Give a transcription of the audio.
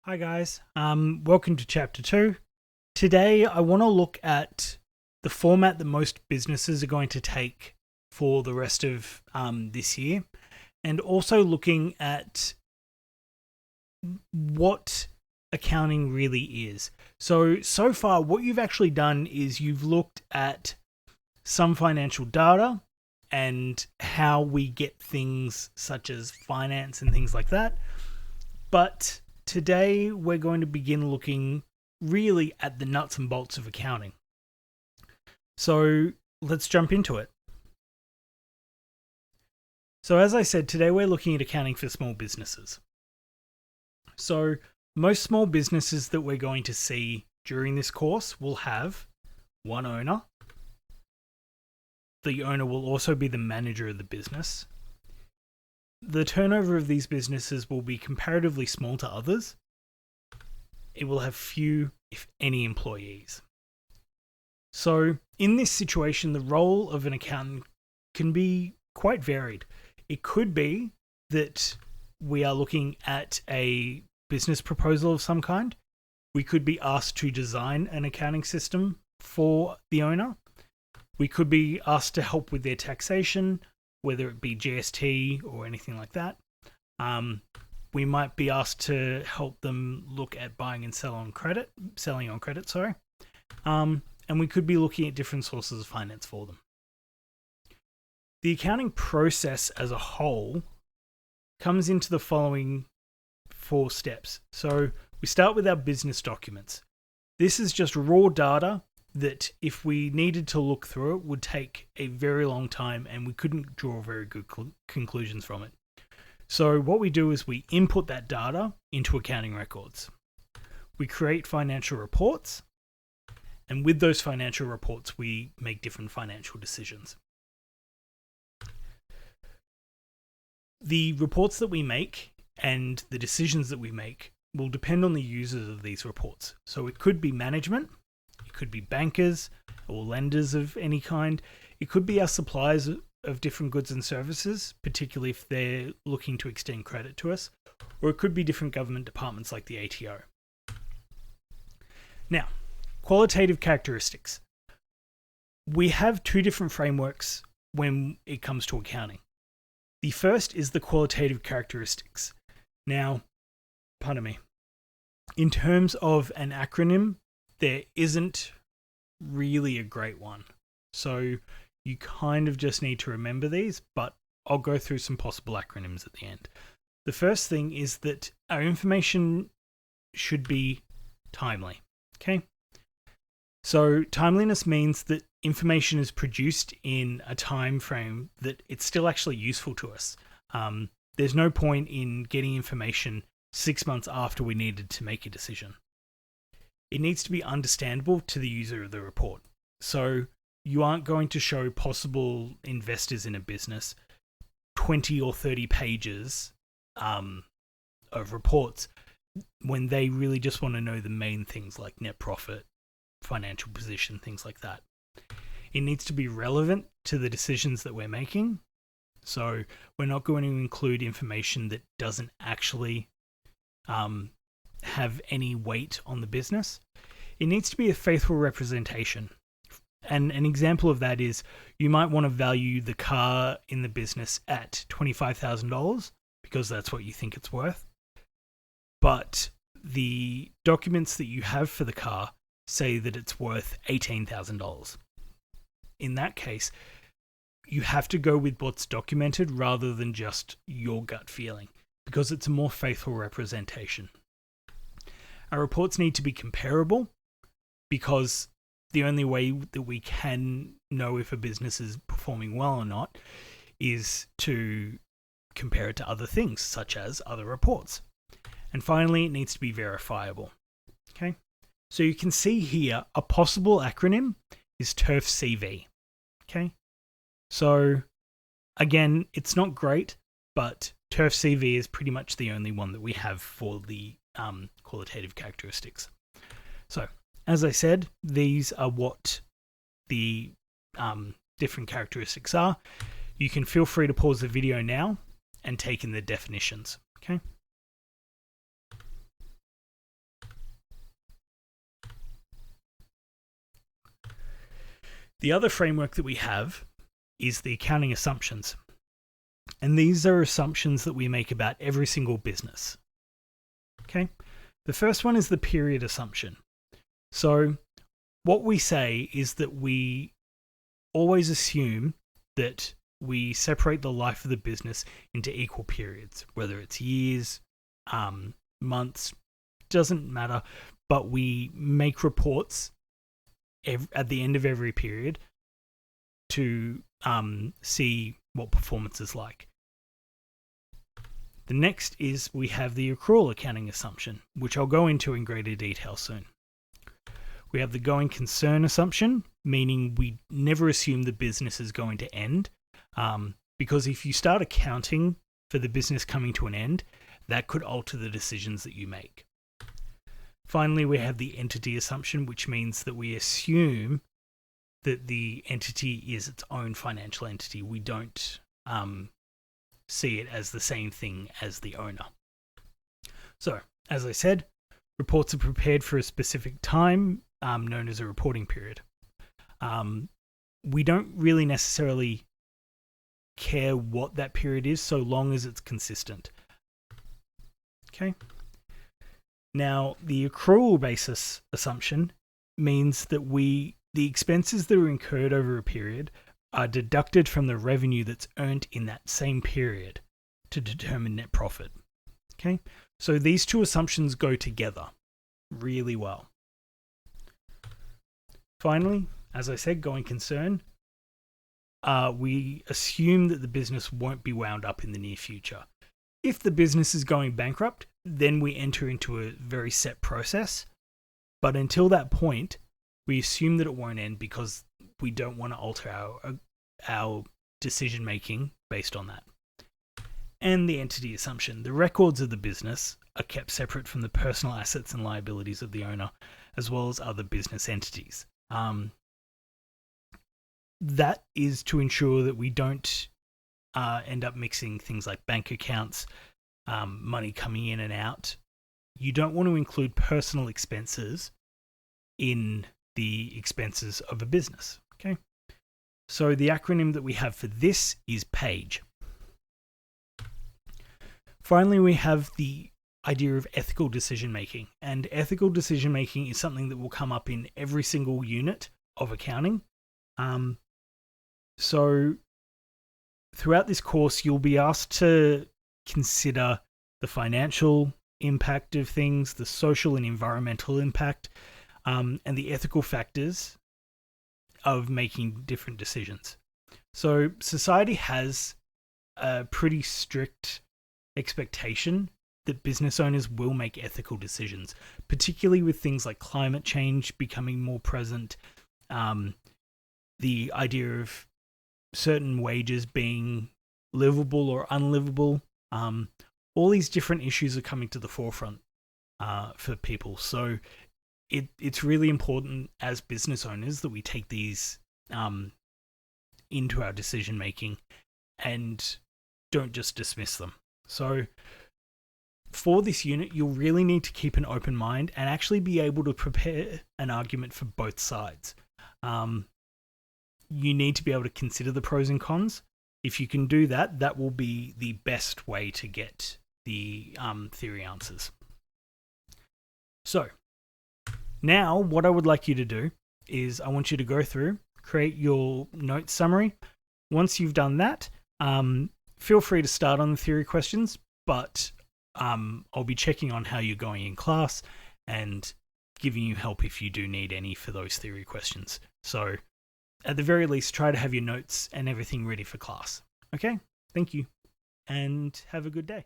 Hi guys, welcome to chapter 2. Today I want to look at the format that most businesses are going to take for the rest of this year, and also looking at what accounting really is. So far what you've actually done is you've looked at some financial data and how we get things such as finance and things like that. But today we're going to begin looking really at the nuts and bolts of accounting. So let's jump into it. So as I said, today we're looking at accounting for small businesses. So most small businesses that we're going to see during this course will have one owner. The owner will also be the manager of the business. The turnover of these businesses will be comparatively small to others. It will have few, if any, employees. So in this situation, the role of an accountant can be quite varied. It could be that we are looking at a business proposal of some kind. We could be asked to design an accounting system for the owner. We could be asked to help with their taxation, whether it be GST or anything like that. We might be asked to help them look at buying and selling on credit. And we could be looking at different sources of finance for them. The accounting process as a whole comes into the following 4 steps. So we start with our business documents. This is just raw data that if we needed to look through it would take a very long time and we couldn't draw very good conclusions from it. So what we do is we input that data into accounting records. We create financial reports, and with those financial reports we make different financial decisions. The reports that we make and the decisions that we make will depend on the users of these reports. So it could be management, it could be bankers or lenders of any kind. It could be our suppliers of different goods and services, particularly if they're looking to extend credit to us. Or it could be different government departments like the ATO. Now, qualitative characteristics. We have 2 different frameworks when it comes to accounting. The first is the qualitative characteristics. Now, pardon me. In terms of an acronym, there isn't really a great one. So you kind of just need to remember these, but I'll go through some possible acronyms at the end. The first thing is that our information should be timely. Okay? So timeliness means that information is produced in a time frame that it's still actually useful to us. There's no point in getting information 6 months after we needed to make a decision. It needs to be understandable to the user of the report. So you aren't going to show possible investors in a business 20 or 30 pages of reports when they really just want to know the main things like net profit, financial position, things like that. It needs to be relevant to the decisions that we're making. So we're not going to include information that doesn't actually have any weight on the business. It needs to be a faithful representation. And an example of that is you might want to value the car in the business at $25,000 because that's what you think it's worth. But the documents that you have for the car say that it's worth $18,000. In that case, you have to go with what's documented rather than just your gut feeling, because it's a more faithful representation. Our reports need to be comparable, because the only way that we can know if a business is performing well or not is to compare it to other things, such as other reports. And finally, it needs to be verifiable. Okay? So you can see here, a possible acronym is TERF-CV. Okay? So again, it's not great, but TERF-CV is pretty much the only one that we have for the qualitative characteristics. So, as I said, these are what the different characteristics are. You can feel free to pause the video now and take in the definitions. Okay. The other framework that we have is the accounting assumptions. And these are assumptions that we make about every single business. Okay? The first one is the period assumption. So what we say is that we always assume that we separate the life of the business into equal periods, whether it's years, months, doesn't matter, but we make reports at the end of every period to see what performance is like. The next is we have the accrual accounting assumption, which I'll go into in greater detail soon. We have the going concern assumption, meaning we never assume the business is going to end, because if you start accounting for the business coming to an end, that could alter the decisions that you make. Finally, we have the entity assumption, which means that we assume that the entity is its own financial entity. We don't see it as the same thing as the owner. So, as I said, reports are prepared for a specific time, known as a reporting period. We don't really necessarily care what that period is, so long as it's consistent. Okay. Now, the accrual basis assumption means that the expenses that are incurred over a period are deducted from the revenue that's earned in that same period to determine net profit. Okay, so these two assumptions go together really well. Finally, as I said, going concern, we assume that the business won't be wound up in the near future. If the business is going bankrupt, then we enter into a very set process. But until that point, we assume that it won't end because we don't want to alter our decision making based on that. And the entity assumption. The records of the business are kept separate from the personal assets and liabilities of the owner, as well as other business entities. That is to ensure that we don't end up mixing things like bank accounts, money coming in and out. You don't want to include personal expenses in the expenses of a business. Okay, so the acronym that we have for this is PAGE. Finally, we have the idea of ethical decision making, and ethical decision making is something that will come up in every single unit of accounting. So throughout this course, you'll be asked to consider the financial impact of things, the social and environmental impact, and the ethical factors of making different decisions. So society has a pretty strict expectation that business owners will make ethical decisions, particularly with things like climate change becoming more present, the idea of certain wages being livable or unlivable. All these different issues are coming to the forefront for people. So it's really important as business owners that we take these into our decision making and don't just dismiss them. So for this unit, you'll really need to keep an open mind and actually be able to prepare an argument for both sides. You need to be able to consider the pros and cons. If you can do that, that will be the best way to get the theory answers. So now what I would like you to do is I want you to go through, create your notes summary. Once you've done that, feel free to start on the theory questions, but I'll be checking on how you're going in class and giving you help if you do need any for those theory questions. So at the very least, try to have your notes and everything ready for class. Okay? Thank you, and have a good day.